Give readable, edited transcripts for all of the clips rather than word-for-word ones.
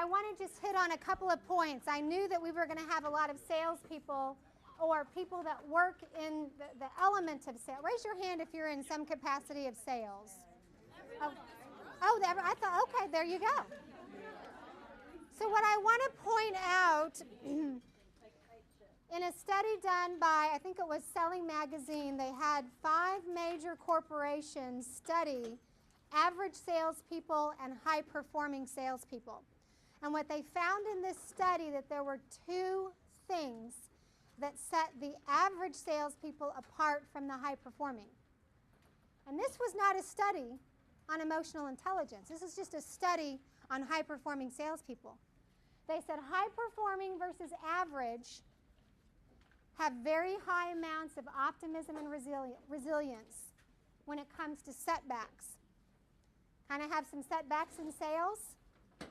I want to just hit on a couple of points. I knew that we were going to have a lot of salespeople or people that work in the element of sales. Raise your hand if you're in some capacity of sales. I thought, okay, there you go. So what I want to point out, in a study done by, I think it was Selling Magazine, they had 5 major corporations study average salespeople and high-performing salespeople. And what they found in this study that there were 2 things that set the average salespeople apart from the high-performing. And this was not a study on emotional intelligence. This is just a study on high-performing salespeople. They said high-performing versus average have very high amounts of optimism and resilience when it comes to setbacks. Kind of have some setbacks in sales?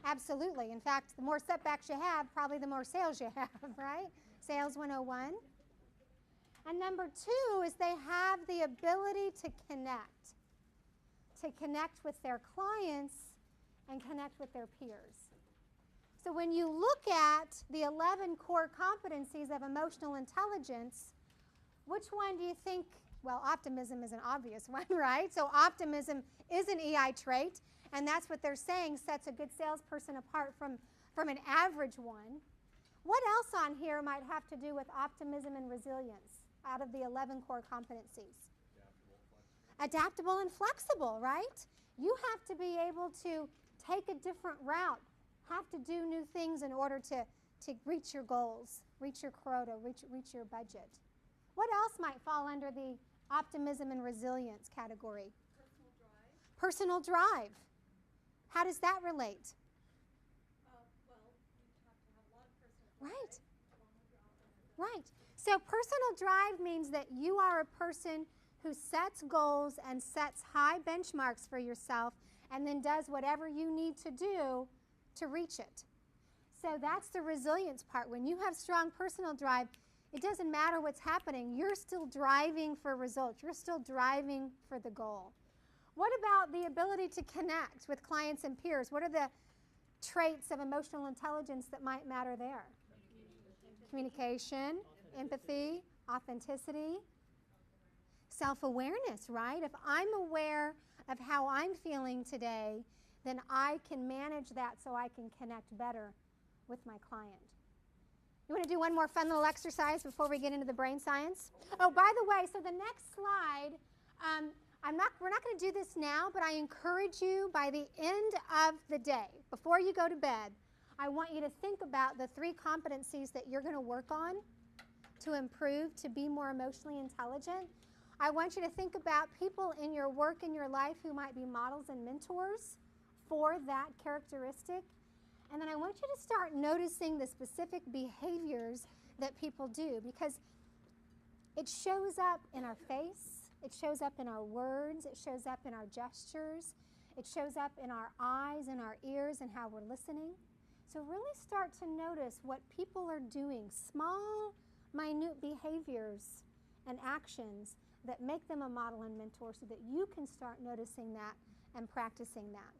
Absolutely. In fact, the more setbacks you have, probably the more sales you have, right? Sales 101. And number 2 is they have the ability to connect with their clients and connect with their peers. So when you look at the 11 core competencies of emotional intelligence, which one do you think, well, optimism is an obvious one, right? So optimism is an EI trait, and that's what they're saying sets a good salesperson apart from an average one. What else on here might have to do with optimism and resilience out of the 11 core competencies? Adaptable and flexible, right? You have to be able to take a different route, have to do new things in order to reach your goals, reach your quota, reach your budget. What else might fall under the optimism and resilience category? Personal drive. Personal drive. How does that relate? Well, you have to have a lot of personal drive. Right. Right. So personal drive means that you are a person who sets goals and sets high benchmarks for yourself and then does whatever you need to do to reach it. So that's the resilience part. When you have strong personal drive, it doesn't matter what's happening. You're still driving for results. You're still driving for the goal. What about the ability to connect with clients and peers? What are the traits of emotional intelligence that might matter there? Communication, empathy, authenticity, self-awareness, right? If I'm aware of how I'm feeling today, then I can manage that so I can connect better with my client. You want to do one more fun little exercise before we get into the brain science? Oh, by the way, so the next slide, we're not going to do this now, but I encourage you by the end of the day, before you go to bed, I want you to think about the 3 competencies that you're going to work on to improve, to be more emotionally intelligent. I want you to think about people in your work, in your life, who might be models and mentors for that characteristic. And then I want you to start noticing the specific behaviors that people do, because it shows up in our face, it shows up in our words, it shows up in our gestures, it shows up in our eyes and our ears and how we're listening. So really start to notice what people are doing, small, minute behaviors and actions that make them a model and mentor so that you can start noticing that and practicing that.